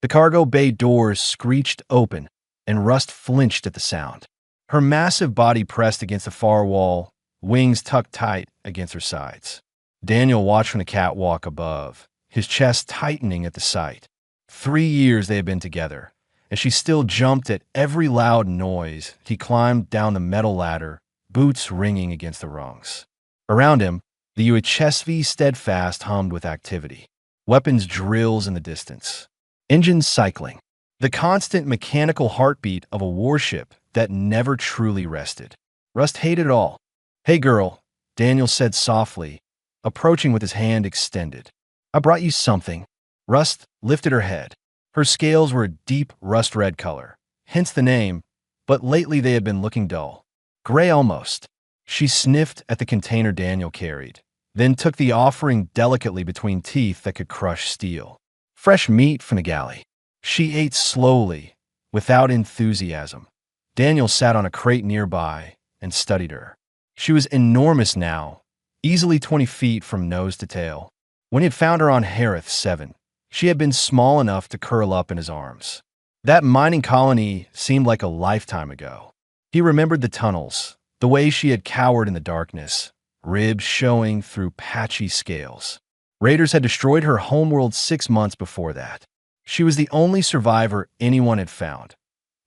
The cargo bay doors screeched open, and Rust flinched at the sound. Her massive body pressed against the far wall, wings tucked tight against her sides. Daniel watched from the catwalk above, his chest tightening at the sight. 3 years they had been together, and she still jumped at every loud noise. He climbed down the metal ladder, boots ringing against the rungs. Around him, the HFY Steadfast hummed with activity. Weapons drills in the distance. Engines cycling. The constant mechanical heartbeat of a warship that never truly rested. Rust hated it all. "Hey, girl," Daniel said softly, approaching with his hand extended. "I brought you something." Rust lifted her head. Her scales were a deep rust-red color, hence the name, but lately they had been looking dull. Gray almost. She sniffed at the container Daniel carried, then took the offering delicately between teeth that could crush steel. Fresh meat from the galley. She ate slowly, without enthusiasm. Daniel sat on a crate nearby and studied her. She was enormous now, easily 20 feet from nose to tail. When he had found her on HFY, she had been small enough to curl up in his arms. That mining colony seemed like a lifetime ago. He remembered the tunnels, the way she had cowered in the darkness, ribs showing through patchy scales. Raiders had destroyed her homeworld 6 months before that. She was the only survivor anyone had found.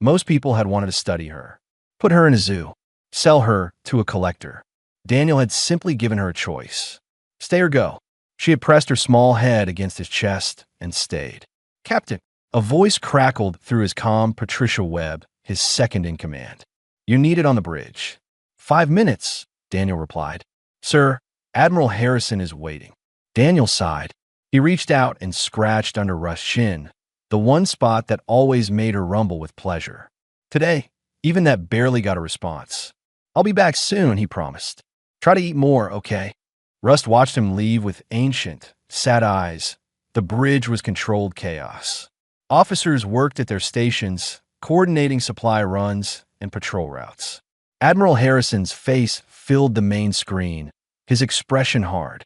Most people had wanted to study her, put her in a zoo, sell her to a collector. Daniel had simply given her a choice. Stay or go. She had pressed her small head against his chest and stayed. "Captain," a voice crackled through his comm. Patricia Webb, his second in command. "You're needed on the bridge." 5 minutes, Daniel replied. "Sir, Admiral Harrison is waiting." Daniel sighed. He reached out and scratched under Rust's shin, the one spot that always made her rumble with pleasure. Today, even that barely got a response. "I'll be back soon," he promised. "Try to eat more, okay?" Rust watched him leave with ancient, sad eyes. The bridge was controlled chaos. Officers worked at their stations, coordinating supply runs and patrol routes. Admiral Harrison's face filled the main screen, his expression hard.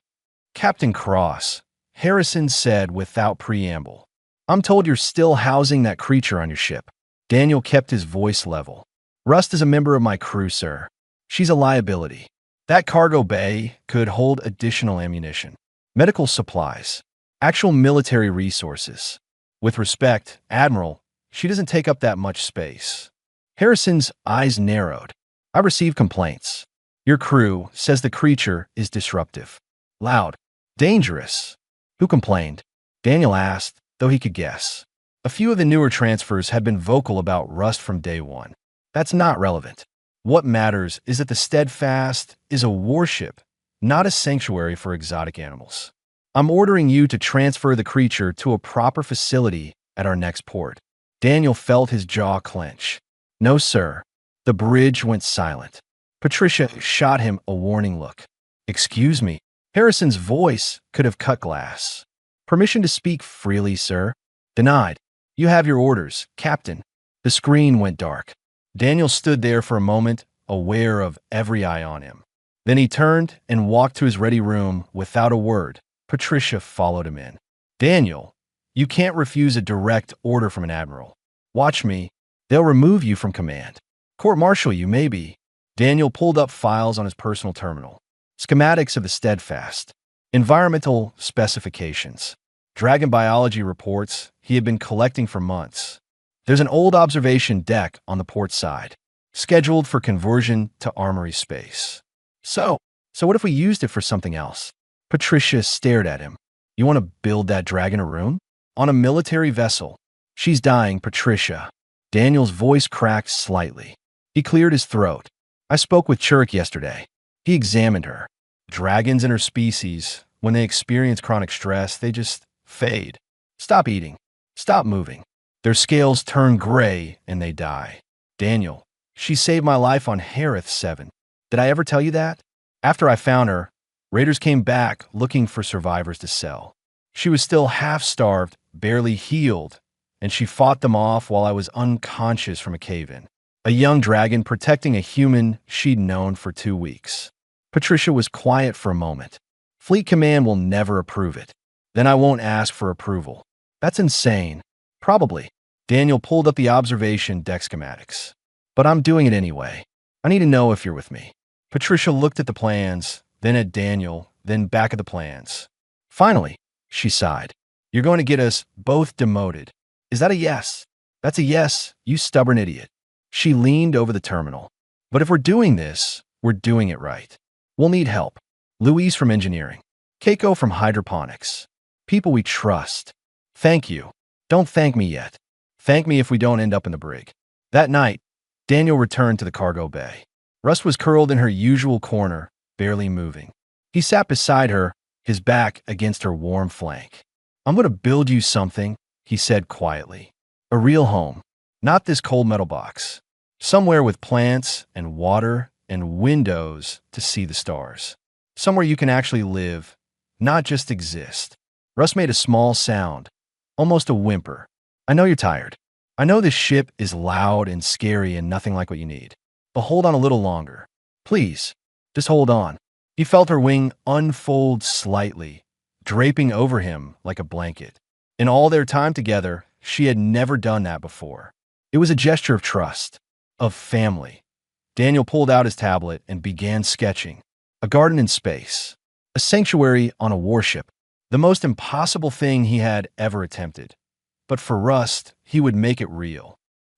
"Captain Cross," Harrison said without preamble, "I'm told you're still housing that creature on your ship." Daniel kept his voice level. "Rust is a member of my crew, sir. She's a liability. That cargo bay could hold additional ammunition, medical supplies, actual military resources. With respect, Admiral, she doesn't take up that much space." Harrison's eyes narrowed. "I received complaints. Your crew says the creature is disruptive. Loud. Dangerous." "Who complained?" Daniel asked, though he could guess. A few of the newer transfers had been vocal about Rust from day one. That's not relevant. What matters is that the Steadfast is a warship, not a sanctuary for exotic animals. "I'm ordering you to transfer the creature to a proper facility at our next port." Daniel felt his jaw clench. "No, sir." The bridge went silent. Patricia shot him a warning look. "Excuse me." Harrison's voice could have cut glass. "Permission to speak freely, sir." "Denied. You have your orders, Captain." The screen went dark. Daniel stood there for a moment, aware of every eye on him. Then he turned and walked to his ready room without a word. Patricia followed him in. "Daniel, you can't refuse a direct order from an admiral. Watch me. They'll remove you from command. Court-martial you, maybe." Daniel pulled up files on his personal terminal. Schematics of the Steadfast. Environmental specifications. Dragon biology reports he had been collecting for months. There's an old observation deck on the port side, scheduled for conversion to armory space. So what if we used it for something else?" Patricia stared at him. "You want to build that dragon a room? On a military vessel?" "She's dying, Patricia." Daniel's voice cracked slightly. He cleared his throat. "I spoke with Churk yesterday. He examined her. Dragons and her species, when they experience chronic stress, they just fade. Stop eating. Stop moving. Their scales turn gray and they die. Daniel, she saved my life on HFY. Did I ever tell you that? After I found her, raiders came back looking for survivors to sell. She was still half-starved, barely healed, and she fought them off while I was unconscious from a cave-in. A young dragon protecting a human she'd known for 2 weeks. Patricia was quiet for a moment. Fleet Command will never approve it. Then I won't ask for approval. That's insane. Probably. Daniel pulled up the observation deck schematics. But I'm doing it anyway. I need to know if you're with me. Patricia looked at the plans, then at Daniel, then back at the plans. Finally, she sighed. You're going to get us both demoted. Is that a yes? That's a yes, you stubborn idiot. She leaned over the terminal. But if we're doing this, we're doing it right. We'll need help. Louise from engineering. Keiko from hydroponics. People we trust. Thank you. Don't thank me yet. Thank me if we don't end up in the brig. That night, Daniel returned to the cargo bay. Russ was curled in her usual corner, barely moving. He sat beside her, his back against her warm flank. I'm going to build you something, he said quietly. A real home. Not this cold metal box. Somewhere with plants and water and windows to see the stars. Somewhere you can actually live, not just exist. Russ made a small sound, almost a whimper. I know you're tired. I know this ship is loud and scary and nothing like what you need. But hold on a little longer. Please, just hold on. He felt her wing unfold slightly, draping over him like a blanket. In all their time together, she had never done that before. It was a gesture of trust, of family. Daniel pulled out his tablet and began sketching. A garden in space. A sanctuary on a warship. The most impossible thing he had ever attempted. But for Rust, he would make it real.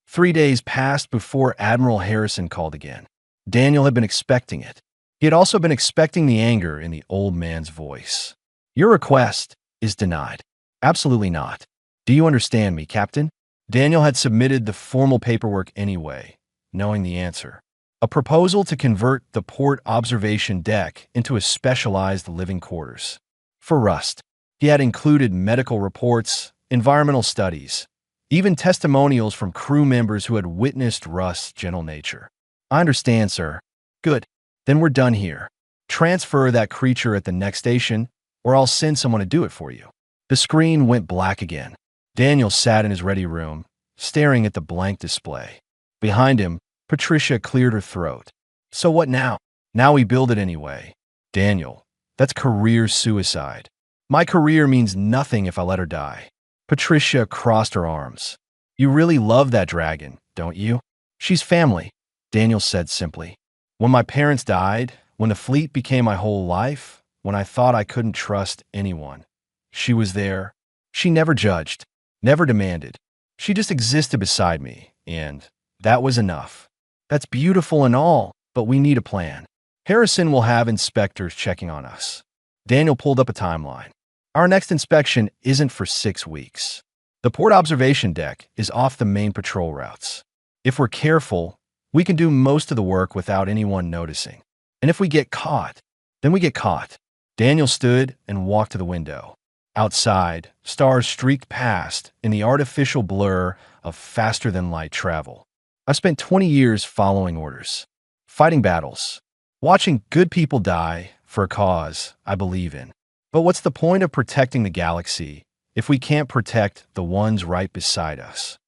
3 days passed before Admiral Harrison called again. Daniel had been expecting it. He had also been expecting the anger in the old man's voice. Your request is denied. Absolutely not. Do you understand me, Captain? Daniel had submitted the formal paperwork anyway, knowing the answer. A proposal to convert the port observation deck into a specialized living quarters. For Rust, he had included medical reports, environmental studies, even testimonials from crew members who had witnessed Rust's gentle nature. I understand, sir. Good. Then we're done here. Transfer that creature at the next station, or I'll send someone to do it for you. The screen went black again. Daniel sat in his ready room, staring at the blank display. Behind him, Patricia cleared her throat. So what now? Now we build it anyway. Daniel, that's career suicide. My career means nothing if I let her die. Patricia crossed her arms. You really love that dragon, don't you? She's family, Daniel said simply. When my parents died, when the fleet became my whole life, when I thought I couldn't trust anyone, she was there. She never judged, never demanded. She just existed beside me, and that was enough. That's beautiful and all, but we need a plan. Harrison will have inspectors checking on us. Daniel pulled up a timeline. Our next inspection isn't for 6 weeks. The port observation deck is off the main patrol routes. If we're careful, we can do most of the work without anyone noticing. And if we get caught, then we get caught. Daniel stood and walked to the window. Outside, stars streaked past in the artificial blur of faster-than-light travel. I've spent 20 years following orders, fighting battles, watching good people die for a cause I believe in. But what's the point of protecting the galaxy if we can't protect the ones right beside us?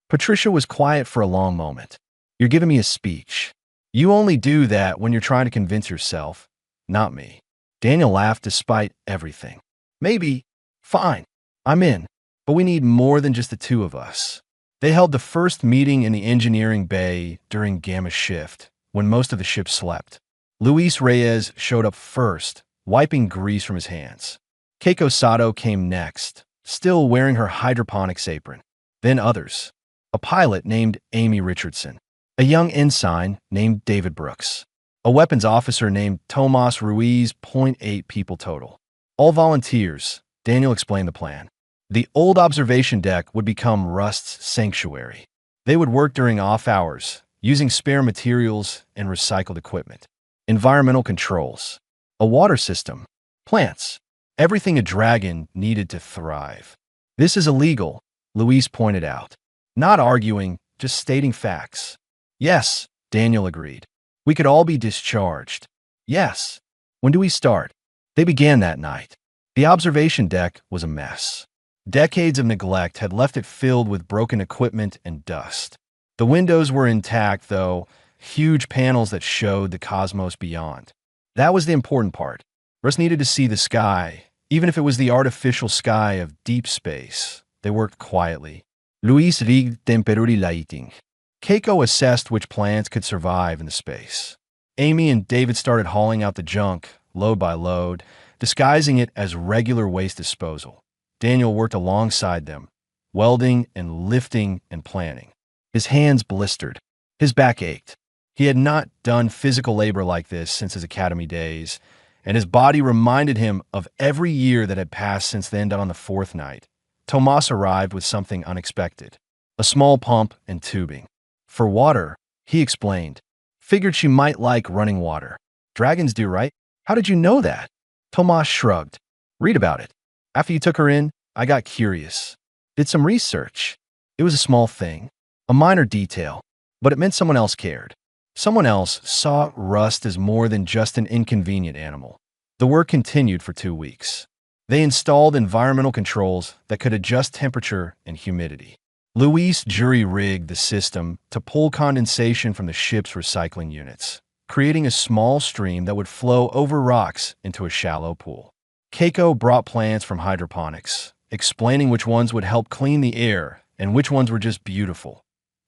Patricia was quiet for a long moment. You're giving me a speech. You only do that when you're trying to convince yourself, not me. Daniel laughed despite everything. Maybe. Fine. I'm in. But we need more than just the two of us. They held the first meeting in the engineering bay during Gamma shift, when most of the ship slept. Luis Reyes showed up first, wiping grease from his hands. Keiko Sato came next, still wearing her hydroponics apron. Then others. A pilot named Amy Richardson. A young ensign named David Brooks. A weapons officer named Tomas Ruiz. 0.8 people total. All volunteers. Daniel explained the plan. The old observation deck would become Rust's sanctuary. They would work during off hours, using spare materials and recycled equipment. Environmental controls. A water system. Plants. Everything a dragon needed to thrive. This is illegal, Luis pointed out. Not arguing, just stating facts. Yes, Daniel agreed. We could all be discharged. Yes. When do we start? They began that night. The observation deck was a mess. Decades of neglect had left it filled with broken equipment and dust. The windows were intact, though, huge panels that showed the cosmos beyond. That was the important part. Russ needed to see the sky, even if it was the artificial sky of deep space. They worked quietly, Luis rig temporary lighting. Keiko assessed which plants could survive in the space. Amy and David started hauling out the junk, load by load, disguising it as regular waste disposal. Daniel worked alongside them, welding and lifting and planning. His hands blistered. His back ached. He had not done physical labor like this since his academy days, and his body reminded him of every year that had passed since then. On the fourth night, Tomas arrived with something unexpected, a small pump and tubing. For water, he explained. Figured she might like running water. Dragons do, right? How did you know that? Tomas shrugged. Read about it. After you took her in, I got curious. Did some research. It was a small thing, a minor detail, but it meant someone else cared. Someone else saw Rust as more than just an inconvenient animal. The work continued for 2 weeks. They installed environmental controls that could adjust temperature and humidity. Luis jury-rigged the system to pull condensation from the ship's recycling units, creating a small stream that would flow over rocks into a shallow pool. Keiko brought plants from hydroponics, explaining which ones would help clean the air and which ones were just beautiful.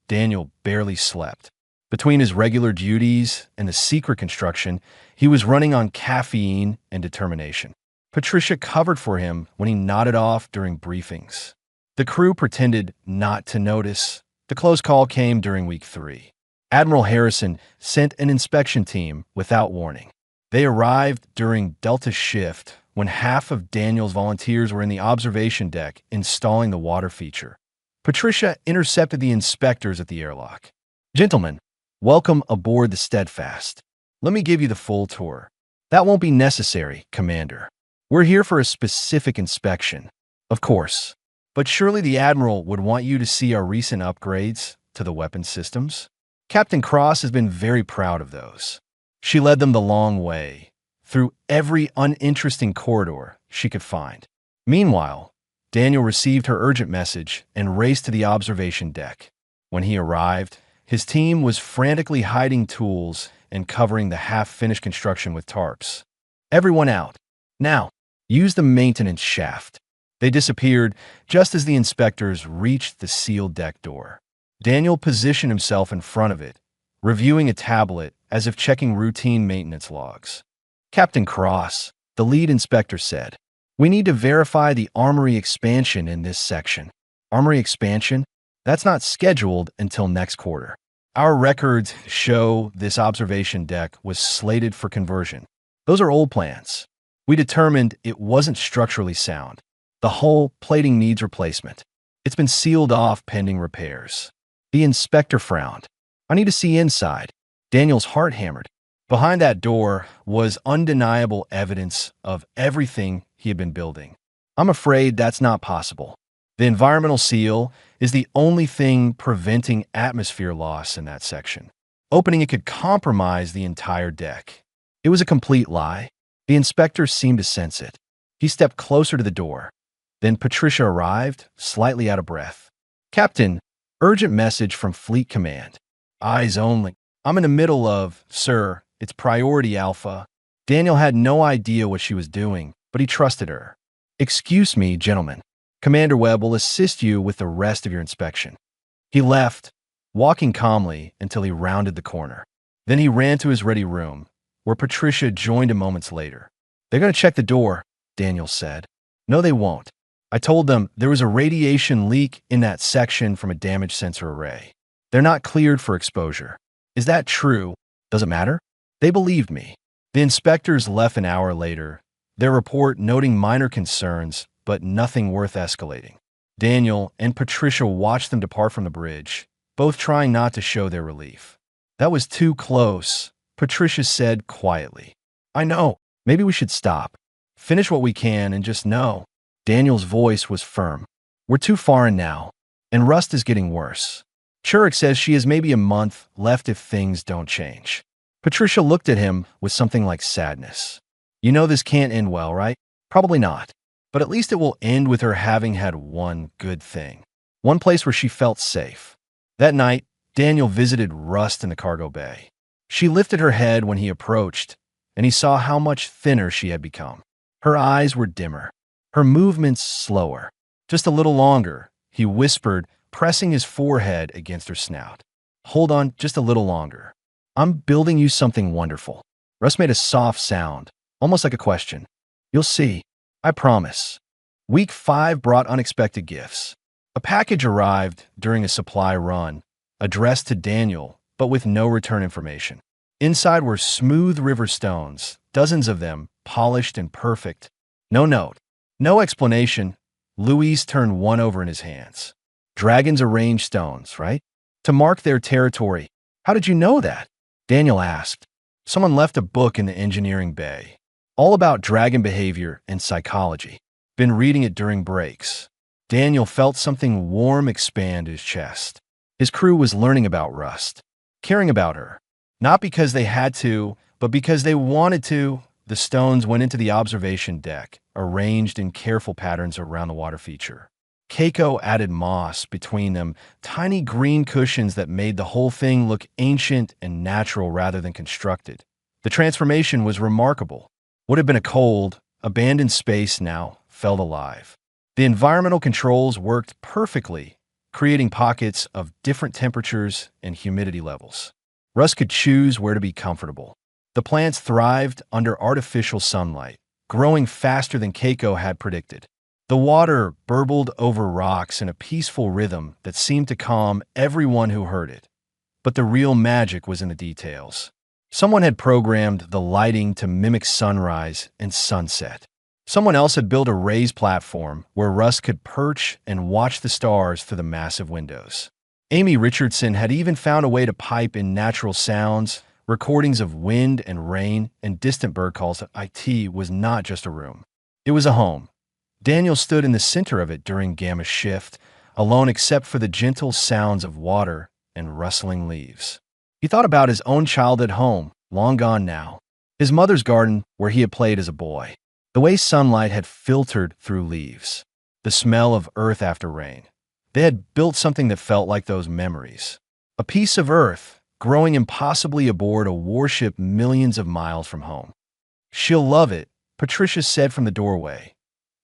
Daniel barely slept. Between his regular duties and the secret construction, he was running on caffeine and determination. Patricia covered for him when he nodded off during briefings. The crew pretended not to notice. The close call came during week 3. Admiral Harrison sent an inspection team without warning. They arrived during Delta shift when half of Daniel's volunteers were in the observation deck installing the water feature. Patricia intercepted the inspectors at the airlock. Gentlemen, welcome aboard the Steadfast. Let me give you the full tour. That won't be necessary, Commander. We're here for a specific inspection. Of course. But surely the Admiral would want you to see our recent upgrades to the weapon systems? Captain Cross has been very proud of those. She led them the long way, through every uninteresting corridor she could find. Meanwhile, Daniel received her urgent message and raced to the observation deck. When he arrived, his team was frantically hiding tools and covering the half-finished construction with tarps. Everyone out. Now, use the maintenance shaft. They disappeared just as the inspectors reached the sealed deck door. Daniel positioned himself in front of it, reviewing a tablet as if checking routine maintenance logs. Captain Cross, the lead inspector said, we need to verify the armory expansion in this section. Armory expansion? That's not scheduled until next quarter. Our records show this observation deck was slated for conversion. Those are old plans. We determined it wasn't structurally sound. The hull plating needs replacement. It's been sealed off pending repairs. The inspector frowned. I need to see inside. Daniel's heart hammered. Behind that door was undeniable evidence of everything he had been building. I'm afraid that's not possible. The environmental seal is the only thing preventing atmosphere loss in that section. Opening it could compromise the entire deck. It was a complete lie. The inspector seemed to sense it. He stepped closer to the door. Then Patricia arrived, slightly out of breath. Captain, urgent message from Fleet Command. Eyes only. I'm in the middle of, sir, it's priority alpha. Daniel had no idea what she was doing, but he trusted her. Excuse me, gentlemen. Commander Webb will assist you with the rest of your inspection. He left, walking calmly until he rounded the corner. Then he ran to his ready room, where Patricia joined him moments later. They're going to check the door, Daniel said. No, they won't. I told them there was a radiation leak in that section from a damaged sensor array. They're not cleared for exposure. Is that true? Does it matter? They believed me. The inspectors left an hour later, their report noting minor concerns, but nothing worth escalating. Daniel and Patricia watched them depart from the bridge, both trying not to show their relief. That was too close, Patricia said quietly. I know. Maybe we should stop. Finish what we can and just know. Daniel's voice was firm. We're too far in now, and Rust is getting worse. Churik says she has maybe a month left if things don't change. Patricia looked at him with something like sadness. You know this can't end well, right? Probably not. But at least it will end with her having had one good thing. One place where she felt safe. That night, Daniel visited Rust in the cargo bay. She lifted her head when he approached, and he saw how much thinner she had become. Her eyes were dimmer. Her movements slower. Just a little longer, he whispered pressing his forehead against her snout. Hold on just a little longer. I'm building you something wonderful. Russ made a soft sound, almost like a question. You'll see. I promise. Week 5 brought unexpected gifts. A package arrived during a supply run, addressed to Daniel, but with no return information. Inside were smooth river stones, dozens of them, polished and perfect. No note. No explanation. Louise turned one over in his hands. Dragons arrange stones, right? To mark their territory. How did you know that? Daniel asked. Someone left a book in the engineering bay. All about dragon behavior and psychology. Been reading it during breaks. Daniel felt something warm expand his chest. His crew was learning about Rust, caring about her. Not because they had to, but because they wanted to. The stones went into the observation deck, arranged in careful patterns around the water feature. Keiko added moss between them, tiny green cushions that made the whole thing look ancient and natural rather than constructed. The transformation was remarkable. What had been a cold, abandoned space now felt alive. The environmental controls worked perfectly, creating pockets of different temperatures and humidity levels. Russ could choose where to be comfortable. The plants thrived under artificial sunlight, growing faster than Keiko had predicted. The water burbled over rocks in a peaceful rhythm that seemed to calm everyone who heard it. But the real magic was in the details. Someone had programmed the lighting to mimic sunrise and sunset. Someone else had built a raised platform where Russ could perch and watch the stars through the massive windows. Amy Richardson had even found a way to pipe in natural sounds, recordings of wind and rain and distant bird calls. IT was not just a room. It was a home. Daniel stood in the center of it during Gamma's shift, alone except for the gentle sounds of water and rustling leaves. He thought about his own childhood home, long gone now. His mother's garden, where he had played as a boy. The way sunlight had filtered through leaves. The smell of earth after rain. They had built something that felt like those memories. A piece of earth, growing impossibly aboard a warship millions of miles from home. She'll love it, Patricia said from the doorway.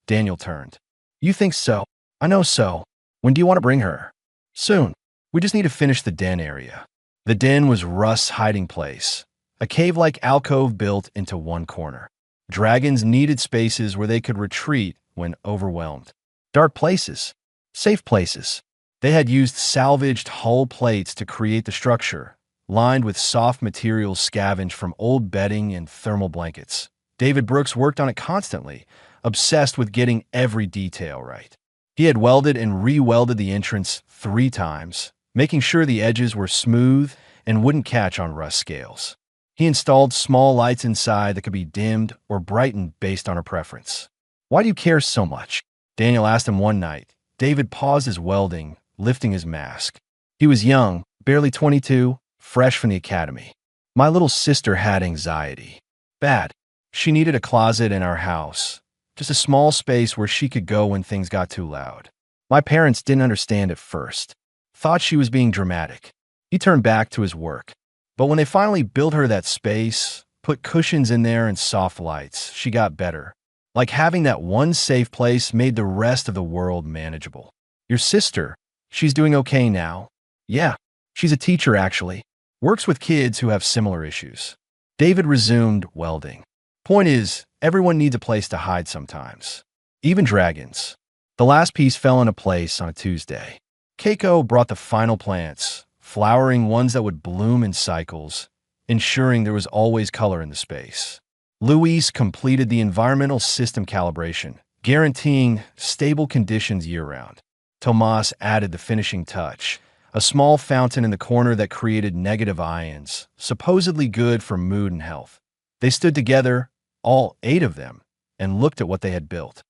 Daniel turned. You think so? I know so. When do you want to bring her? Soon. We just need to finish the den area. The den was Russ's hiding place, a cave-like alcove built into one corner. Dragons needed spaces where they could retreat when overwhelmed. Dark places. Safe places. They had used salvaged hull plates to create the structure, lined with soft materials scavenged from old bedding and thermal blankets. David Brooks worked on it constantly, obsessed with getting every detail right. He had welded and re-welded the entrance 3 times, making sure the edges were smooth and wouldn't catch on rust scales. He installed small lights inside that could be dimmed or brightened based on her preference. Why do you care so much? Daniel asked him one night. David paused his welding, lifting his mask. He was young, barely 22, fresh from the academy. My little sister had anxiety. Bad. She needed a closet in our house, just a small space where she could go when things got too loud. My parents didn't understand at first, thought she was being dramatic. He turned back to his work. But when they finally built her that space, put cushions in there and soft lights, she got better. Like having that one safe place made the rest of the world manageable. Your sister, she's doing okay now. Yeah, she's a teacher actually. Works with kids who have similar issues. David resumed welding. Point is, everyone needs a place to hide sometimes. Even dragons. The last piece fell into place on a Tuesday. Keiko brought the final plants, flowering ones that would bloom in cycles, ensuring there was always color in the space. Louise completed the environmental system calibration, guaranteeing stable conditions year-round. Tomas added the finishing touch, a small fountain in the corner that created negative ions, supposedly good for mood and health. They stood together, all 8 of them, and looked at what they had built.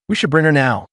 We should bring her now,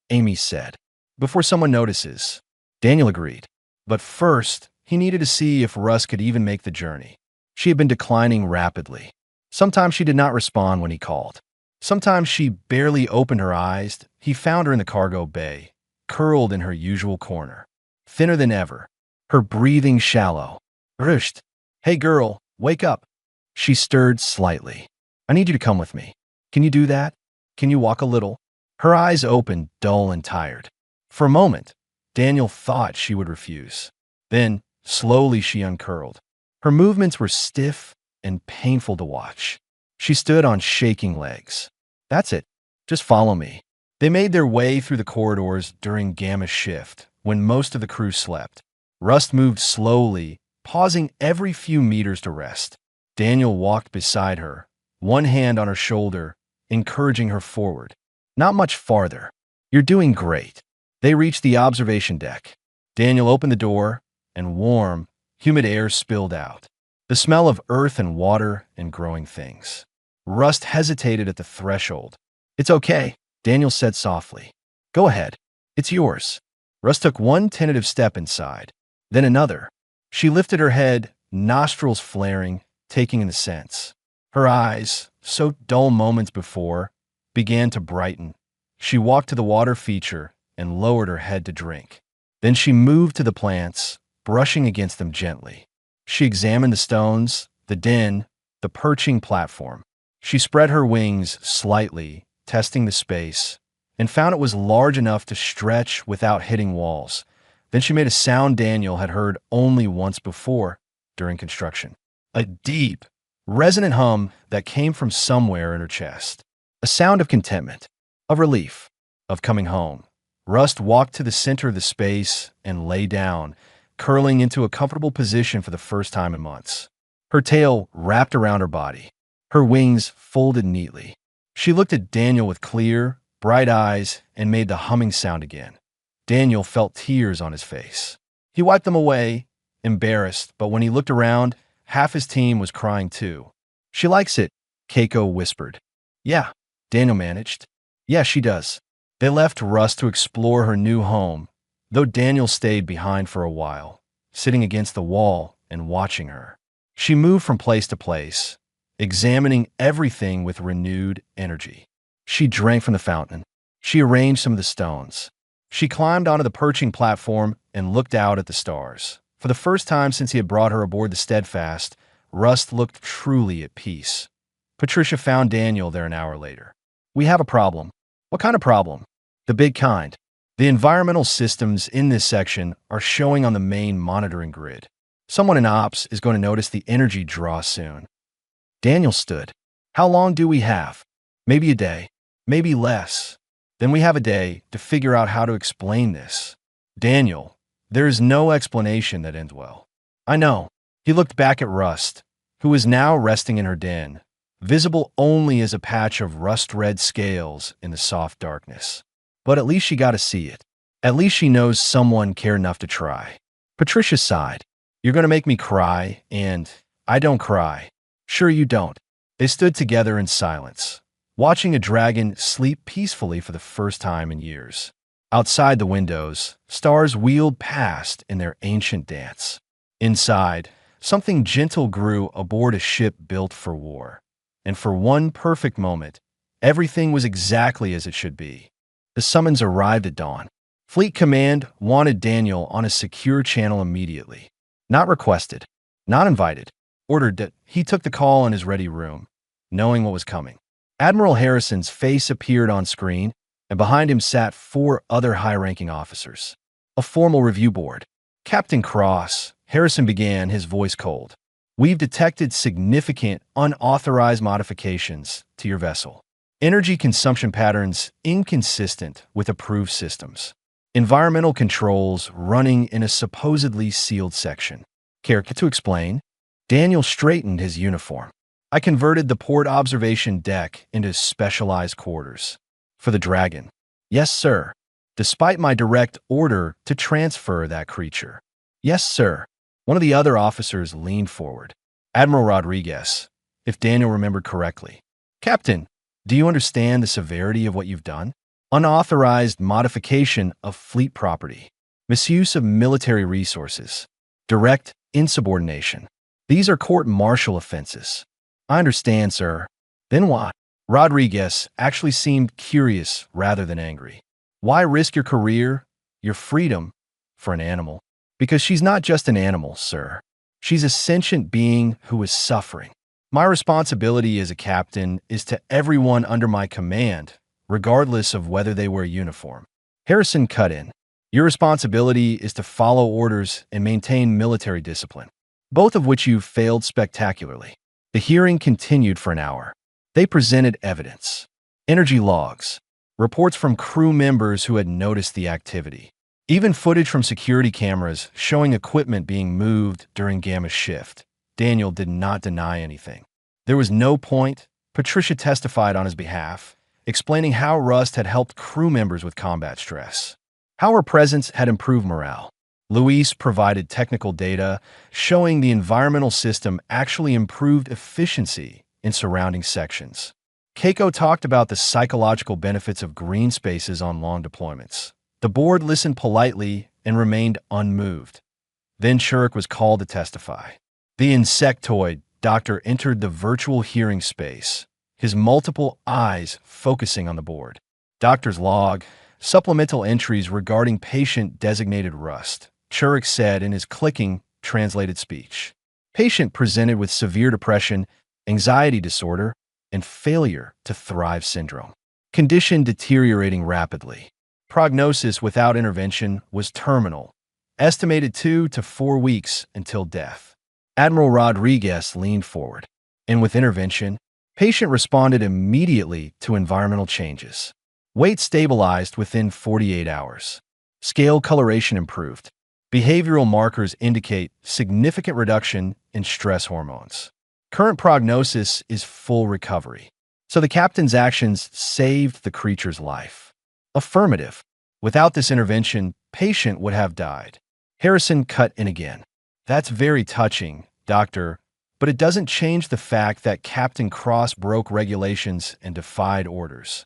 Amy said, before someone notices. Daniel agreed. But first, he needed to see if Russ could even make the journey. She had been declining rapidly. Sometimes she did not respond when he called. Sometimes she barely opened her eyes. He found her in the cargo bay, curled in her usual corner, thinner than ever, her breathing shallow. Rushed. Hey girl, wake up. She stirred slightly. I need you to come with me. Can you do that? Can you walk a little? Her eyes opened, dull and tired. For a moment, Daniel thought she would refuse. Then, slowly she uncurled. Her movements were stiff and painful to watch. She stood on shaking legs. That's it. Just follow me. They made their way through the corridors during Gamma's shift, when most of the crew slept. Rust moved slowly, pausing every few meters to rest. Daniel walked beside her, one hand on her shoulder, encouraging her forward. Not much farther. You're doing great. They reached the observation deck. Daniel opened the door, and warm, humid air spilled out. The smell of earth and water and growing things. Rust hesitated at the threshold. It's okay, Daniel said softly. Go ahead. It's yours. Rust took one tentative step inside, then another. She lifted her head, nostrils flaring, taking in the scents. Her eyes, so dull moments before, began to brighten. She walked to the water feature and lowered her head to drink. Then she moved to the plants, brushing against them gently. She examined the stones, the den, the perching platform. She spread her wings slightly, testing the space, and found it was large enough to stretch without hitting walls. Then she made a sound Daniel had heard only once before during construction. A deep, resonant hum that came from somewhere in her chest. A sound of contentment, of relief, of coming home. Rust walked to the center of the space and lay down, curling into a comfortable position for the first time in months. Her tail wrapped around her body, her wings folded neatly. She looked at Daniel with clear, bright eyes and made the humming sound again. Daniel felt tears on his face. He wiped them away, embarrassed, but when he looked around, half his team was crying too. She likes it, Keiko whispered. Yeah, Daniel managed. Yeah, she does. They left Rust to explore her new home, though Daniel stayed behind for a while, sitting against the wall and watching her. She moved from place to place, examining everything with renewed energy. She drank from the fountain. She arranged some of the stones. She climbed onto the perching platform and looked out at the stars. For the first time since he had brought her aboard the Steadfast, Rust looked truly at peace. Patricia found Daniel there an hour later. We have a problem. What kind of problem? The big kind. The environmental systems in this section are showing on the main monitoring grid. Someone in Ops is going to notice the energy draw soon. Daniel stood. How long do we have? Maybe a day. Maybe less. Then we have a day to figure out how to explain this. Daniel, there is no explanation that ends well. I know. He looked back at Rust, who was now resting in her den, visible only as a patch of rust-red scales in the soft darkness. But at least she got to see it. At least she knows someone cared enough to try. Patricia sighed. You're going to make me cry, and I don't cry. Sure you don't. They stood together in silence, watching a dragon sleep peacefully for the first time in years. Outside the windows, stars wheeled past in their ancient dance. Inside, something gentle grew aboard a ship built for war. And for one perfect moment, everything was exactly as it should be. The summons arrived at dawn. Fleet Command wanted Daniel on a secure channel immediately. Not requested, not invited. Ordered that he took the call in his ready room, knowing what was coming. Admiral Harrison's face appeared on screen, and behind him sat 4 other high-ranking officers. A formal review board. Captain Cross, Harrison began, his voice cold. We've detected significant, unauthorized modifications to your vessel. Energy consumption patterns inconsistent with approved systems. Environmental controls running in a supposedly sealed section. Care to explain? Daniel straightened his uniform. I converted the port observation deck into specialized quarters. For the Dragon. Yes, sir. Despite my direct order to transfer that creature. Yes, sir. One of the other officers leaned forward. Admiral Rodriguez, if Daniel remembered correctly. Captain, do you understand the severity of what you've done? Unauthorized modification of fleet property. Misuse of military resources. Direct insubordination. These are court-martial offenses. I understand, sir. Then why? Rodriguez actually seemed curious rather than angry. Why risk your career, your freedom, for an animal? Because she's not just an animal, sir. She's a sentient being who is suffering. My responsibility as a captain is to everyone under my command, regardless of whether they wear uniform. Harrison cut in. Your responsibility is to follow orders and maintain military discipline, both of which you failed spectacularly. The hearing continued for an hour. They presented evidence, energy logs, reports from crew members who had noticed the activity, even footage from security cameras showing equipment being moved during Gamma's shift. Daniel did not deny anything. There was no point. Patricia testified on his behalf, explaining how Rust had helped crew members with combat stress, how her presence had improved morale. Luis provided technical data showing the environmental system actually improved efficiency in surrounding sections. Keiko talked about the psychological benefits of green spaces on long deployments. The board listened politely and remained unmoved. Then Shurik was called to testify. The insectoid doctor entered the virtual hearing space, his multiple eyes focusing on the board. Doctor's log, supplemental entries regarding patient-designated Rust, Shurik said in his clicking, translated speech. Patient presented with severe depression, anxiety disorder, and failure to thrive syndrome. Condition deteriorating rapidly. Prognosis without intervention was terminal, estimated 2 to 4 weeks until death. Admiral Rodriguez leaned forward, and with intervention, patient responded immediately to environmental changes. Weight stabilized within 48 hours. Scale coloration improved. Behavioral markers indicate significant reduction in stress hormones. Current prognosis is full recovery. So the captain's actions saved the creature's life. Affirmative. Without this intervention, patient would have died. Harrison cut in again. That's very touching, Doctor, but it doesn't change the fact that Captain Cross broke regulations and defied orders.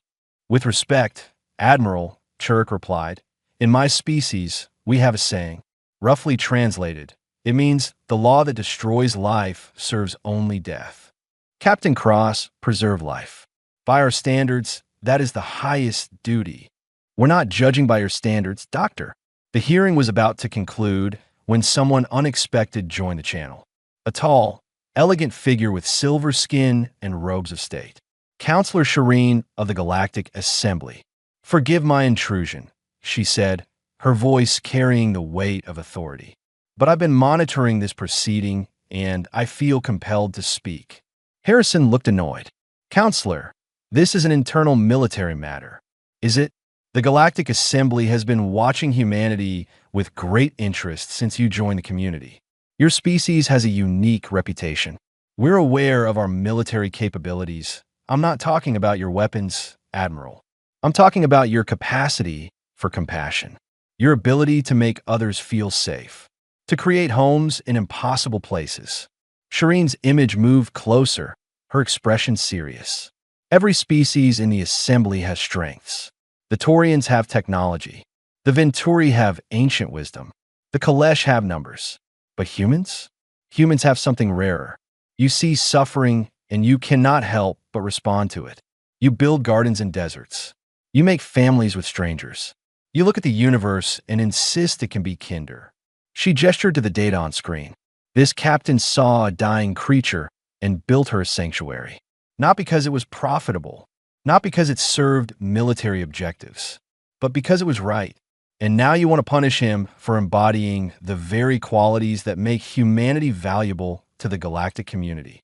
With respect, Admiral, Churk replied, in my species, we have a saying. Roughly translated, it means the law that destroys life serves only death. Captain Cross, preserve life. By our standards, that is the highest duty. We're not judging by your standards, Doctor. The hearing was about to conclude when someone unexpected joined the channel. A tall, elegant figure with silver skin and robes of state. Counselor Shireen of the Galactic Assembly. Forgive my intrusion, she said, her voice carrying the weight of authority. But I've been monitoring this proceeding, and I feel compelled to speak. Harrison looked annoyed. Counselor, this is an internal military matter. Is it? The Galactic Assembly has been watching humanity with great interest since you joined the community. Your species has a unique reputation. We're aware of our military capabilities. I'm not talking about your weapons, Admiral. I'm talking about your capacity for compassion, your ability to make others feel safe, to create homes in impossible places. Shireen's image moved closer, her expression serious. Every species in the Assembly has strengths. The Taurians have technology. The Venturi have ancient wisdom. The Kalesh have numbers. But humans? Humans have something rarer. You see suffering, and you cannot help but respond to it. You build gardens in deserts. You make families with strangers. You look at the universe and insist it can be kinder. She gestured to the data on screen. This captain saw a dying creature and built her a sanctuary. Not because it was profitable, not because it served military objectives, but because it was right. And now you want to punish him for embodying the very qualities that make humanity valuable to the galactic community.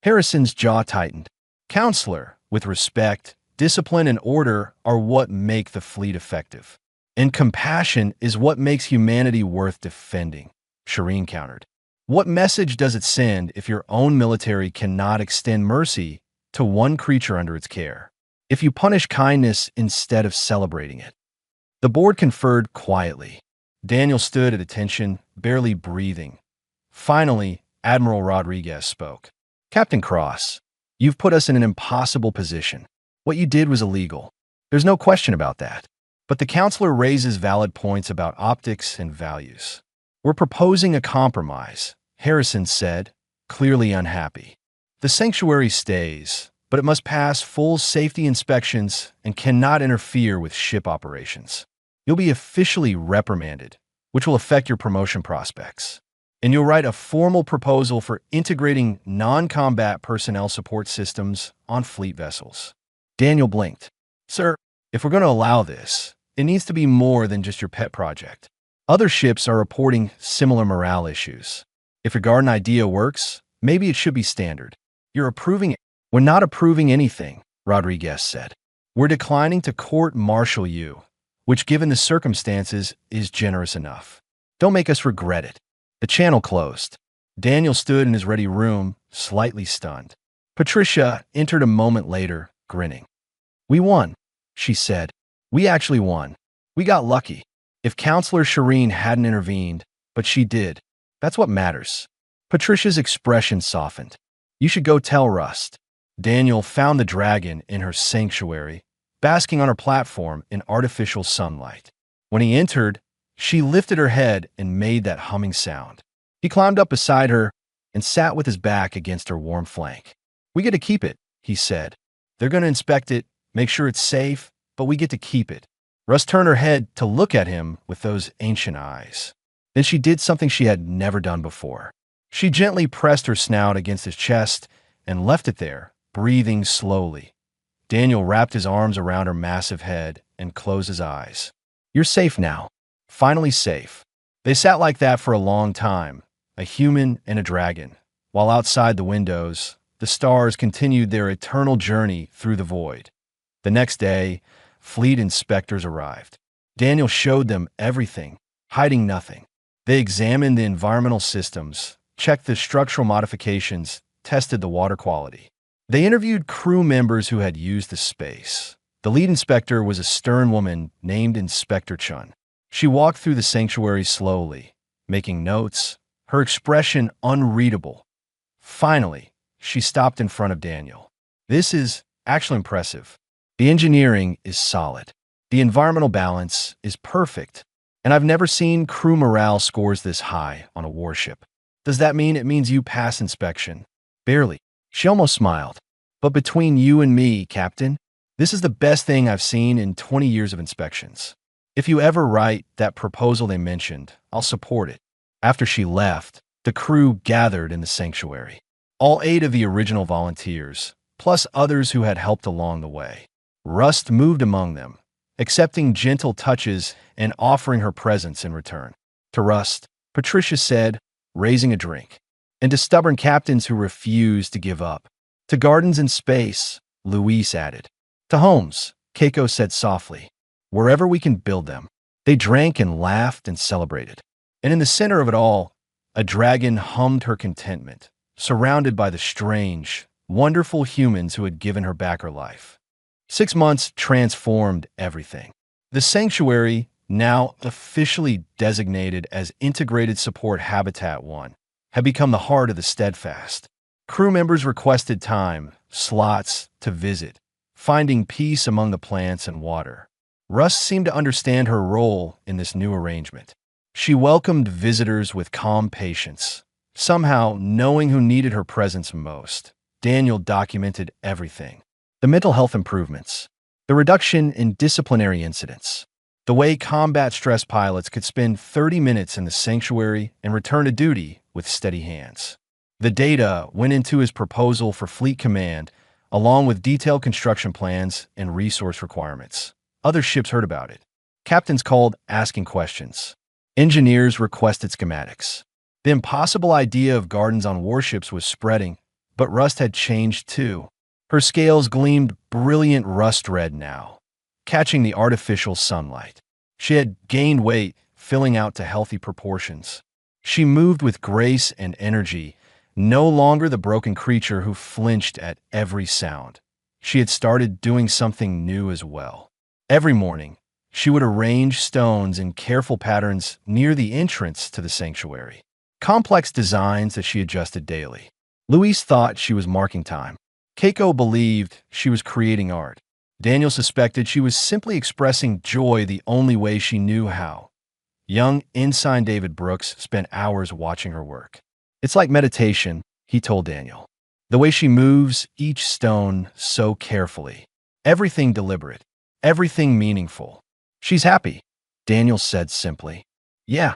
Harrison's jaw tightened. Counselor, with respect, discipline and order are what make the fleet effective. And compassion is what makes humanity worth defending, Shireen countered. What message does it send if your own military cannot extend mercy to one creature under its care? If you punish kindness instead of celebrating it? The board conferred quietly. Daniel stood at attention, barely breathing. Finally, Admiral Rodriguez spoke. Captain Cross, you've put us in an impossible position. What you did was illegal. There's no question about that. But the counselor raises valid points about optics and values. We're proposing a compromise, Harrison said, clearly unhappy. The sanctuary stays, but it must pass full safety inspections and cannot interfere with ship operations. You'll be officially reprimanded, which will affect your promotion prospects. And you'll write a formal proposal for integrating non-combat personnel support systems on fleet vessels. Daniel blinked. Sir, if we're going to allow this, It needs to be more than just your pet project. Other ships are reporting similar morale issues. If your garden idea works, maybe it should be standard. You're approving it. We're not approving anything, Rodriguez said. We're declining to court-martial you, which given the circumstances is generous enough. Don't make us regret it. The channel closed. Daniel stood in his ready room, slightly stunned. Patricia entered a moment later, grinning. We won, she said. We actually won. We got lucky. If Counselor Shireen hadn't intervened, but she did, that's what matters. Patricia's expression softened. You should go tell Rust. Daniel found the dragon in her sanctuary, basking on her platform in artificial sunlight. When he entered, she lifted her head and made that humming sound. He climbed up beside her and sat with his back against her warm flank. We get to keep it, he said. They're going to inspect it, make sure it's safe, but we get to keep it. Russ turned her head to look at him with those ancient eyes. Then she did something she had never done before. She gently pressed her snout against his chest and left it there, breathing slowly. Daniel wrapped his arms around her massive head and closed his eyes. You're safe now. Finally safe. They sat like that for a long time, a human and a dragon, while outside the windows, the stars continued their eternal journey through the void. The next day, fleet inspectors arrived. Daniel showed them everything, hiding nothing. They examined the environmental systems, checked the structural modifications, tested the water quality. They interviewed crew members who had used the space. The lead inspector was a stern woman named Inspector Chun. She walked through the sanctuary slowly, making notes, her expression unreadable. Finally, she stopped in front of Daniel. This is actually impressive. The engineering is solid. The environmental balance is perfect. And I've never seen crew morale scores this high on a warship. Does that mean it means you pass inspection? Barely. She almost smiled. But between you and me, Captain, this is the best thing I've seen in 20 years of inspections. If you ever write that proposal they mentioned, I'll support it. After she left, the crew gathered in the sanctuary. All 8 of the original volunteers, plus others who had helped along the way. Rust moved among them, accepting gentle touches and offering her presence in return. To Rust, Patricia said, raising a drink. And to stubborn captains who refused to give up. To gardens in space, Luis added. To homes, Keiko said softly. Wherever we can build them. They drank and laughed and celebrated. And in the center of it all, a dragon hummed her contentment, surrounded by the strange, wonderful humans who had given her back her life. 6 months transformed everything. The sanctuary, now officially designated as Integrated Support Habitat 1, had become the heart of the Steadfast. Crew members requested time, slots to visit, finding peace among the plants and water. Russ seemed to understand her role in this new arrangement. She welcomed visitors with calm patience, somehow knowing who needed her presence most. Daniel documented everything. The mental health improvements, the reduction in disciplinary incidents, the way combat stress pilots could spend 30 minutes in the sanctuary and return to duty with steady hands. The data went into his proposal for fleet command, along with detailed construction plans and resource requirements. Other ships heard about it. Captains called asking questions. Engineers requested schematics. The impossible idea of gardens on warships was spreading, but Rust had changed too. Her scales gleamed brilliant rust red now, catching the artificial sunlight. She had gained weight, filling out to healthy proportions. She moved with grace and energy, no longer the broken creature who flinched at every sound. She had started doing something new as well. Every morning, she would arrange stones in careful patterns near the entrance to the sanctuary. Complex designs that she adjusted daily. Luis thought she was marking time. Keiko believed she was creating art. Daniel suspected she was simply expressing joy the only way she knew how. Young Ensign David Brooks spent hours watching her work. It's like meditation, he told Daniel. The way she moves each stone so carefully. Everything deliberate. Everything meaningful. She's happy, Daniel said simply. Yeah,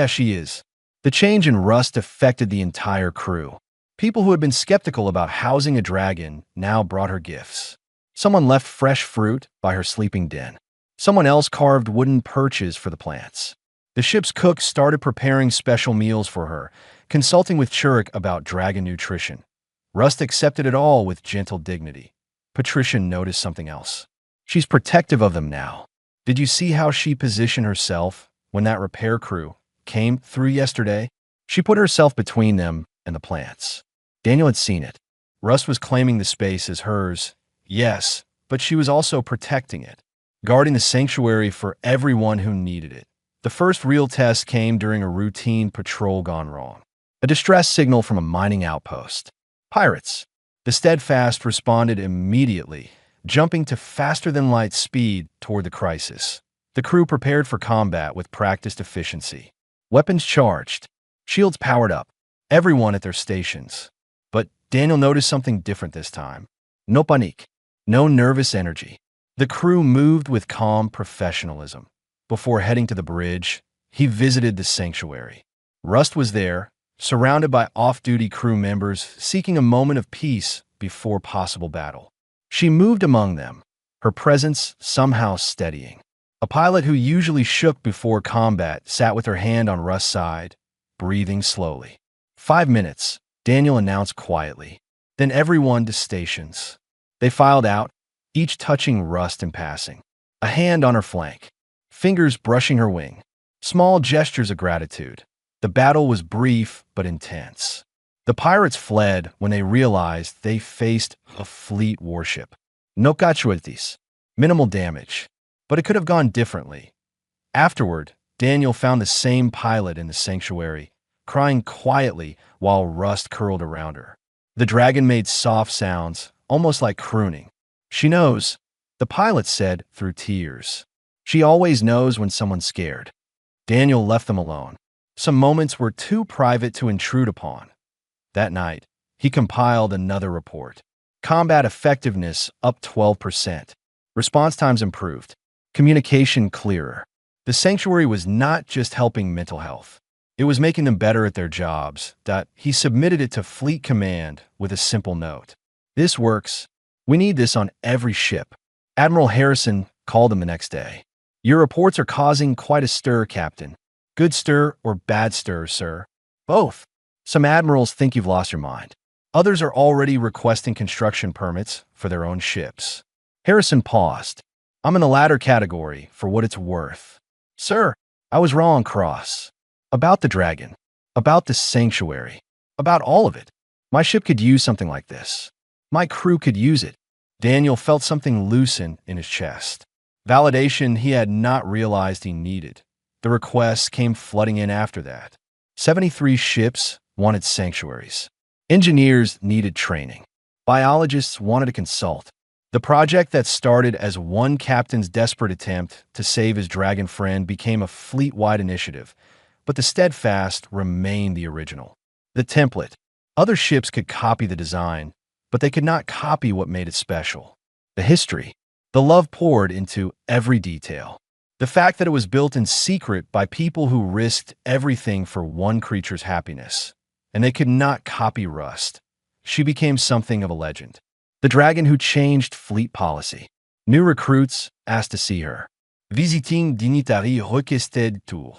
she is. The change in Rust affected the entire crew. People who had been skeptical about housing a dragon now brought her gifts. Someone left fresh fruit by her sleeping den. Someone else carved wooden perches for the plants. The ship's cook started preparing special meals for her, consulting with Churik about dragon nutrition. Rust accepted it all with gentle dignity. Patricia noticed something else. She's protective of them now. Did you see how she positioned herself when that repair crew came through yesterday? She put herself between them and the plants. Daniel had seen it. Rust was claiming the space as hers, yes, but she was also protecting it, guarding the sanctuary for everyone who needed it. The first real test came during a routine patrol gone wrong. A distress signal from a mining outpost. Pirates. The Steadfast responded immediately, jumping to faster-than-light speed toward the crisis. The crew prepared for combat with practiced efficiency. Weapons charged. Shields powered up. Everyone at their stations. But Daniel noticed something different this time. No panique. No nervous energy. The crew moved with calm professionalism. Before heading to the bridge, he visited the sanctuary. Rust was there, surrounded by off-duty crew members seeking a moment of peace before possible battle. She moved among them, her presence somehow steadying. A pilot who usually shook before combat sat with her hand on Rust's side, breathing slowly. 5 minutes, Daniel announced quietly. Then everyone to stations. They filed out, each touching Rust in passing. A hand on her flank. Fingers brushing her wing. Small gestures of gratitude. The battle was brief but intense. The pirates fled when they realized they faced a fleet warship. No casualties. Minimal damage. But it could have gone differently. Afterward, Daniel found the same pilot in the sanctuary, crying quietly while Rust curled around her. The dragon made soft sounds, almost like crooning. She knows, the pilot said through tears. She always knows when someone's scared. Daniel left them alone. Some moments were too private to intrude upon. That night, he compiled another report. Combat effectiveness up 12%. Response times improved. Communication clearer. The sanctuary was not just helping mental health. It was making them better at their jobs. He submitted it to Fleet Command with a simple note. This works. We need this on every ship. Admiral Harrison called him the next day. Your reports are causing quite a stir, Captain. Good stir or bad stir, sir? Both. Some admirals think you've lost your mind. Others are already requesting construction permits for their own ships. Harrison paused. I'm in the latter category for what it's worth. Sir, I was wrong, Cross. About the dragon. About the sanctuary. About all of it. My ship could use something like this. My crew could use it. Daniel felt something loosen in his chest. Validation he had not realized he needed. The requests came flooding in after that. 73 ships wanted sanctuaries. Engineers needed training. Biologists wanted to consult. The project that started as one captain's desperate attempt to save his dragon friend became a fleet-wide initiative, but the Steadfast remained the original. The template. Other ships could copy the design, but they could not copy what made it special. The history. The love poured into every detail. The fact that it was built in secret by people who risked everything for one creature's happiness. And they could not copy Rust. She became something of a legend. The dragon who changed fleet policy. New recruits asked to see her. Visiting dignitari requested tour.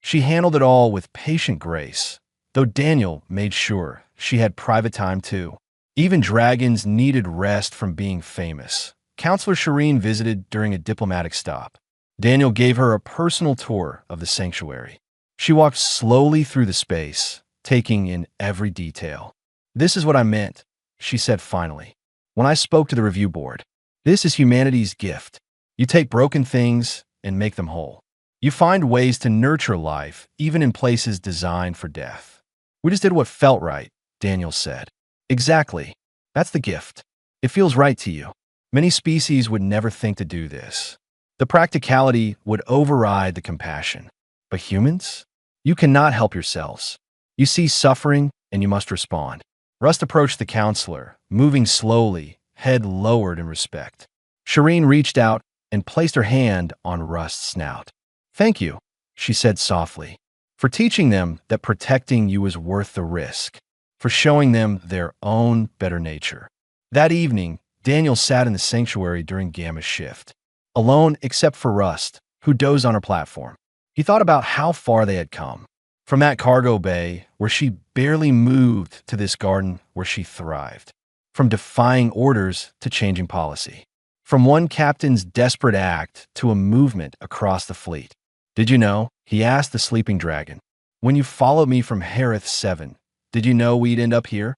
She handled it all with patient grace, though Daniel made sure she had private time too. Even dragons needed rest from being famous. Counselor Shireen visited during a diplomatic stop. Daniel gave her a personal tour of the sanctuary. She walked slowly through the space, taking in every detail. This is what I meant, she said finally. When I spoke to the review board, this is humanity's gift. You take broken things and make them whole. You find ways to nurture life, even in places designed for death. We just did what felt right, Daniel said. Exactly. That's the gift. It feels right to you. Many species would never think to do this. The practicality would override the compassion. But humans? You cannot help yourselves. You see suffering, and you must respond. Rust approached the counselor, moving slowly, head lowered in respect. Shireen reached out and placed her hand on Rust's snout. Thank you, she said softly, for teaching them that protecting you is worth the risk, for showing them their own better nature. That evening, Daniel sat in the sanctuary during Gamma's shift. alone except for Rust, who dozed on her platform. He thought about how far they had come. From that cargo bay where she barely moved to this garden where she thrived. From defying orders to changing policy. From one captain's desperate act to a movement across the fleet. Did you know, he asked the sleeping dragon, when you followed me from Harith 7, did you know we'd end up here?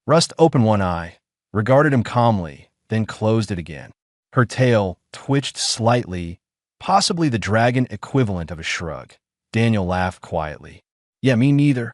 Rust opened one eye, regarded him calmly, then closed it again. Her tail twitched slightly, possibly the dragon equivalent of a shrug. Daniel laughed quietly. Yeah, me neither.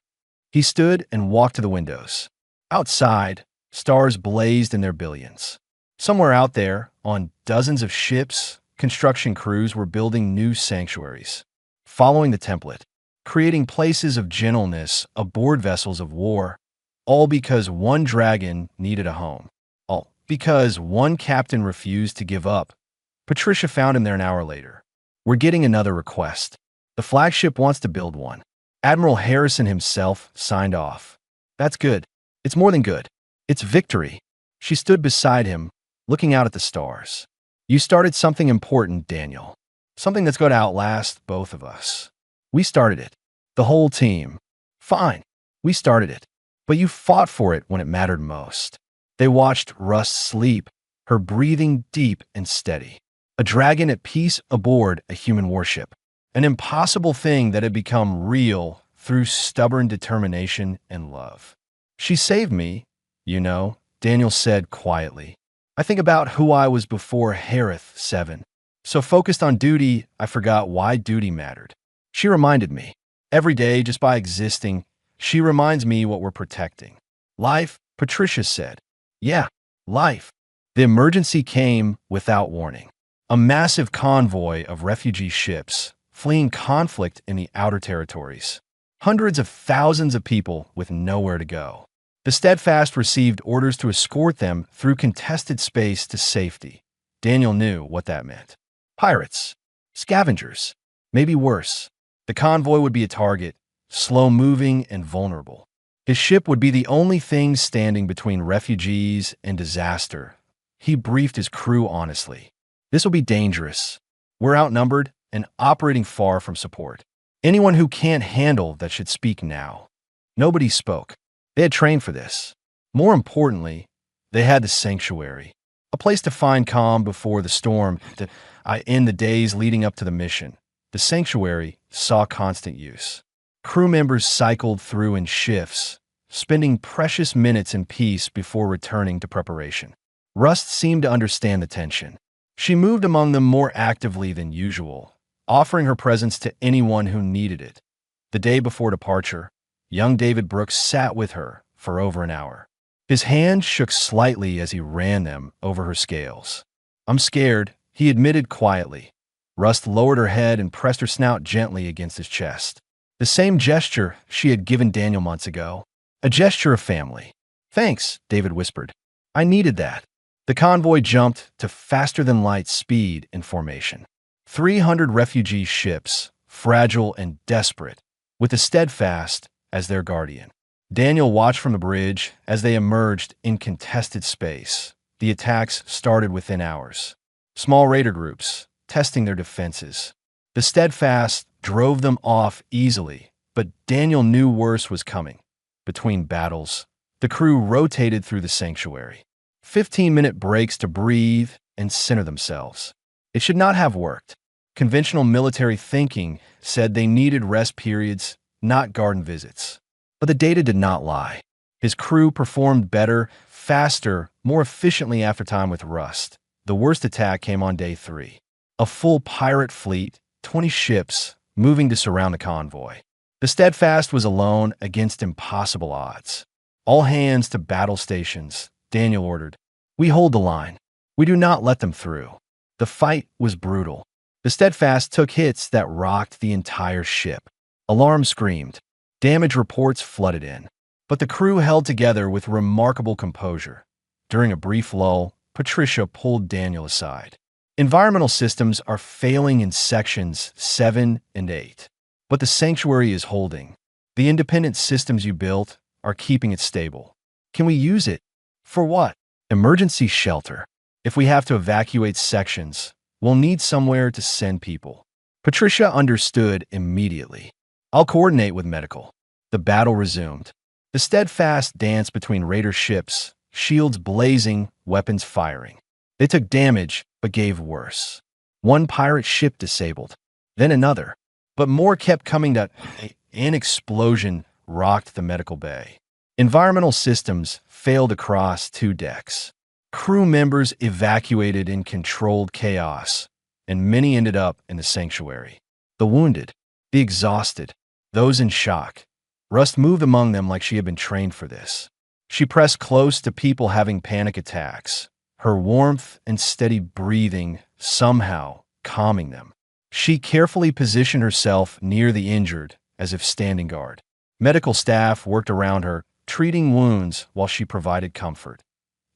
He stood and walked to the windows. Outside, stars blazed in their billions. Somewhere out there, on dozens of ships, construction crews were building new sanctuaries, following the template, creating places of gentleness aboard vessels of war, all because one dragon needed a home. All because one captain refused to give up. Patricia found him there an hour later. We're getting another request. The flagship wants to build one. Admiral Harrison himself signed off. That's good. It's more than good. It's victory. She stood beside him, looking out at the stars. You started something important, Daniel. Something that's going to outlast both of us. We started it. The whole team. Fine. We started it. But you fought for it when it mattered most. They watched Rust sleep, her breathing deep and steady. A dragon at peace aboard a human warship. An impossible thing that had become real through stubborn determination and love. She saved me, you know, Daniel said quietly. I think about who I was before Harith 7. So focused on duty, I forgot why duty mattered. She reminded me. Every day, just by existing, she reminds me what we're protecting. Life, Patricia said. Yeah, life. The emergency came without warning. A massive convoy of refugee ships, fleeing conflict in the outer territories. Hundreds of thousands of people with nowhere to go. The Steadfast received orders to escort them through contested space to safety. Daniel knew what that meant. Pirates. Scavengers. Maybe worse. The convoy would be a target, slow-moving and vulnerable. His ship would be the only thing standing between refugees and disaster. He briefed his crew honestly. This will be dangerous. We're outnumbered and operating far from support. Anyone who can't handle that should speak now. Nobody spoke. They had trained for this. More importantly, they had the sanctuary. A place to find calm before the storm, in the days leading up to the mission. The sanctuary saw constant use. Crew members cycled through in shifts, spending precious minutes in peace before returning to preparation. Rust seemed to understand the tension. She moved among them more actively than usual, offering her presence to anyone who needed it. The day before departure, young David Brooks sat with her for over an hour. His hand shook slightly as he ran them over her scales. I'm scared, he admitted quietly. Rust lowered her head and pressed her snout gently against his chest. The same gesture she had given Daniel months ago. A gesture of family. Thanks, David whispered. I needed that. The convoy jumped to faster-than-light speed in formation. 300 refugee ships, fragile and desperate, with the Steadfast as their guardian. Daniel watched from the bridge as they emerged in contested space. The attacks started within hours. Small raider groups, testing their defenses. The Steadfast drove them off easily, but Daniel knew worse was coming. Between battles, the crew rotated through the sanctuary. 15-minute breaks to breathe and center themselves. It should not have worked. Conventional military thinking said they needed rest periods, not garden visits. But the data did not lie. His crew performed better, faster, more efficiently after time with Rust. The worst attack came on day 3. A full pirate fleet, 20 ships, moving to surround the convoy. The Steadfast was alone against impossible odds. All hands to battle stations, Daniel ordered. We hold the line. We do not let them through. The fight was brutal. The Steadfast took hits that rocked the entire ship. Alarms screamed. Damage reports flooded in. But the crew held together with remarkable composure. During a brief lull, Patricia pulled Daniel aside. Environmental systems are failing in sections 7 and 8. But the sanctuary is holding. The independent systems you built are keeping it stable. Can we use it? For what? Emergency shelter. If we have to evacuate sections, We'll need somewhere to send people. Patricia understood immediately. I'll coordinate with medical. The battle resumed. The steadfast dance between raider ships, shields blazing, weapons firing. They took damage, but gave worse. One pirate ship disabled, then another. But more kept coming to... An explosion rocked the medical bay. Environmental systems failed across 2 decks. Crew members evacuated in controlled chaos, and many ended up in the sanctuary. The wounded, the exhausted, those in shock. Rust moved among them like she had been trained for this. She pressed close to people having panic attacks, her warmth and steady breathing somehow calming them. She carefully positioned herself near the injured, as if standing guard. Medical staff worked around her, treating wounds while she provided comfort.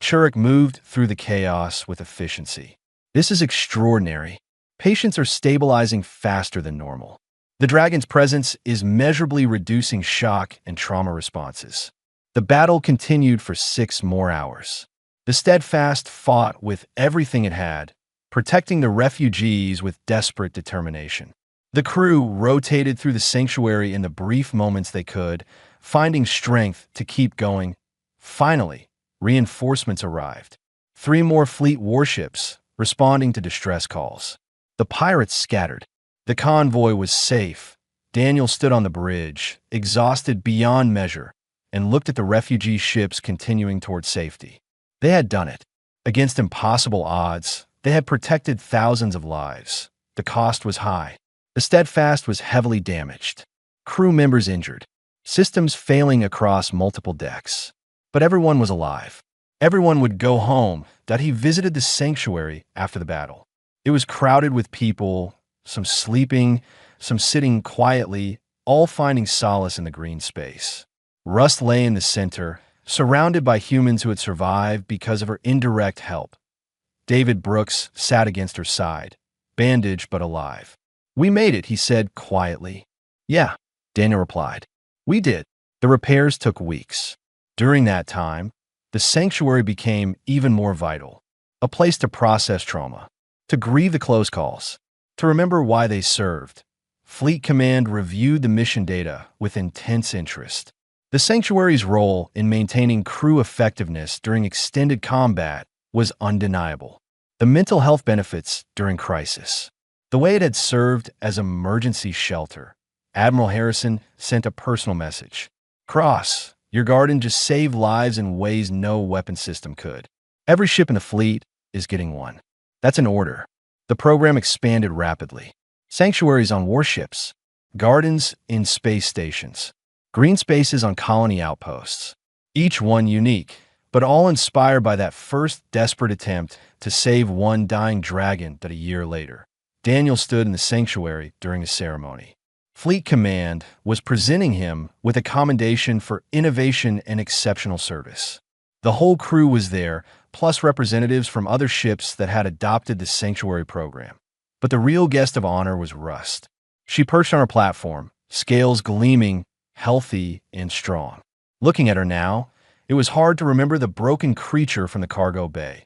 Churik moved through the chaos with efficiency. This is extraordinary. Patients are stabilizing faster than normal. The dragon's presence is measurably reducing shock and trauma responses. The battle continued for 6 more hours. The Steadfast fought with everything it had, protecting the refugees with desperate determination. The crew rotated through the sanctuary in the brief moments they could, finding strength to keep going. Finally, reinforcements arrived. 3 more fleet warships, responding to distress calls. The pirates scattered. The convoy was safe. Daniel stood on the bridge, exhausted beyond measure, and looked at the refugee ships continuing toward safety. They had done it. Against impossible odds, they had protected thousands of lives. The cost was high. The Steadfast was heavily damaged. Crew members injured. Systems failing across multiple decks. But everyone was alive. Everyone would go home. That he visited the sanctuary after the battle. It was crowded with people, some sleeping, some sitting quietly, all finding solace in the green space. Rust lay in the center, surrounded by humans who had survived because of her indirect help. David Brooks sat against her side, bandaged but alive. "We made it," he said quietly. "Yeah," Daniel replied. "We did." The repairs took weeks. During that time, the sanctuary became even more vital, a place to process trauma, to grieve the close calls, to remember why they served. Fleet Command reviewed the mission data with intense interest. The sanctuary's role in maintaining crew effectiveness during extended combat was undeniable. The mental health benefits during crisis, the way it had served as an emergency shelter. Admiral Harrison sent a personal message. "Cross, your garden just saved lives in ways no weapon system could. Every ship in the fleet is getting one." That's an order. The program expanded rapidly. Sanctuaries on warships, gardens in space stations, green spaces on colony outposts. Each one unique, but all inspired by that first desperate attempt to save one dying dragon that a year later. Daniel stood in the sanctuary during the ceremony. Fleet Command was presenting him with a commendation for innovation and exceptional service. The whole crew was there, plus representatives from other ships that had adopted the sanctuary program. But the real guest of honor was Rust. She perched on her platform, scales gleaming, healthy and strong. Looking at her now, it was hard to remember the broken creature from the cargo bay.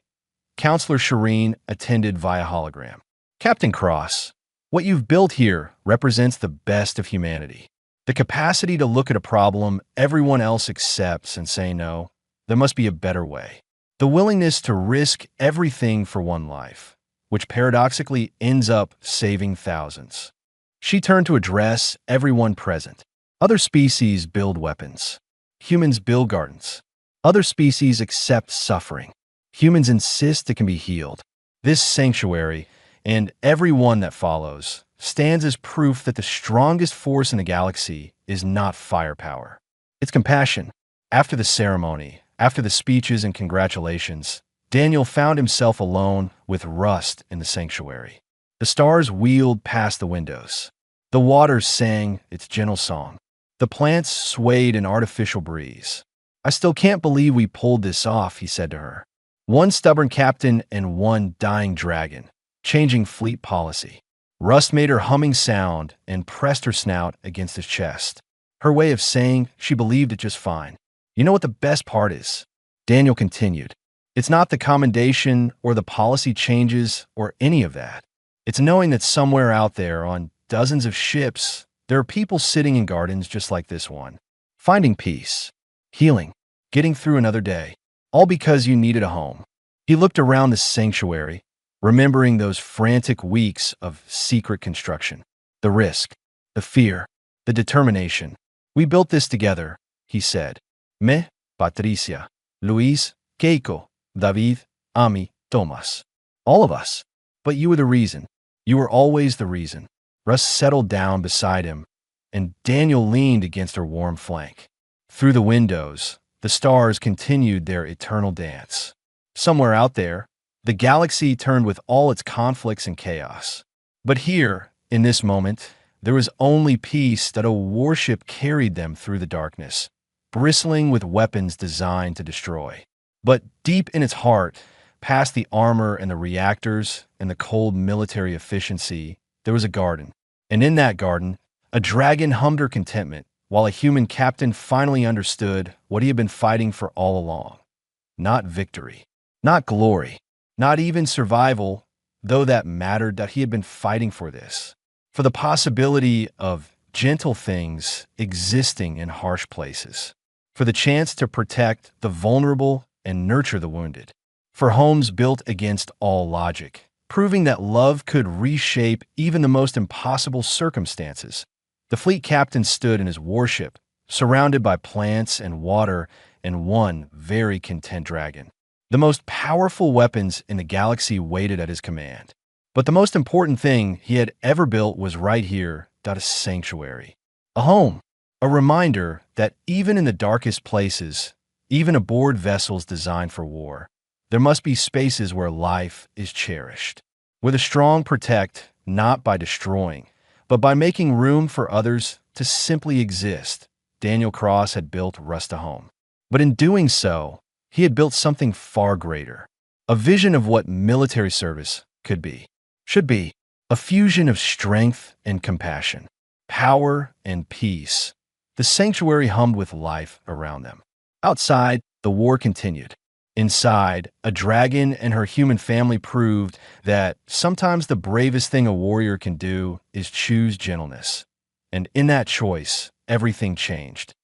Counselor Shireen attended via hologram. "Captain Cross, what you've built here represents the best of humanity. The capacity to look at a problem everyone else accepts and say no, there must be a better way. The willingness to risk everything for one life, which paradoxically ends up saving thousands." She turned to address everyone present. Other species build weapons. Humans build gardens. Other species accept suffering. Humans insist it can be healed. This sanctuary, and every one that follows, stands as proof that the strongest force in the galaxy is not firepower. It's compassion. After the ceremony, after the speeches and congratulations, Daniel found himself alone with Rust in the sanctuary. The stars wheeled past the windows. The water sang its gentle song. The plants swayed in artificial breeze. "I still can't believe we pulled this off," he said to her. One stubborn captain and one dying dragon, changing fleet policy. Rust made her humming sound and pressed her snout against his chest. Her way of saying she believed it just fine. "You know what the best part is?" Daniel continued. "It's not the commendation or the policy changes or any of that. It's knowing that somewhere out there on dozens of ships, there are people sitting in gardens just like this one, finding peace, healing, getting through another day, all because you needed a home. He looked around the sanctuary, remembering those frantic weeks of secret construction, the risk, the fear, the determination. We built this together, he said. Me, Patricia, Luis, Keiko, David, Ami, Tomas. All of us. But you were the reason. You were always the reason. Russ settled down beside him, and Daniel leaned against her warm flank. Through the windows, the stars continued their eternal dance. Somewhere out there, the galaxy turned with all its conflicts and chaos. But here, in this moment, there was only peace that a warship carried them through the darkness, bristling with weapons designed to destroy. But deep in its heart, past the armor and the reactors and the cold military efficiency, there was a garden. And in that garden, a dragon hummed her contentment, while a human captain finally understood what he had been fighting for all along. Not victory, not glory, not even survival, though that mattered, that he had been fighting for this. For the possibility of gentle things existing in harsh places. For the chance to protect the vulnerable and nurture the wounded. For homes built against all logic, proving that love could reshape even the most impossible circumstances. The fleet captain stood in his warship, surrounded by plants and water and one very content dragon. The most powerful weapons in the galaxy waited at his command. But the most important thing he had ever built was right here, a sanctuary. A home. A reminder that even in the darkest places, even aboard vessels designed for war, there must be spaces where life is cherished. Where the strong protect, not by destroying, but by making room for others to simply exist. Daniel Cross had built Rust a home. But in doing so, he had built something far greater. A vision of what military service could be, should be. A fusion of strength and compassion, power and peace. The sanctuary hummed with life around them. Outside, the war continued. Inside, a dragon and her human family proved that sometimes the bravest thing a warrior can do is choose gentleness. And in that choice, everything changed.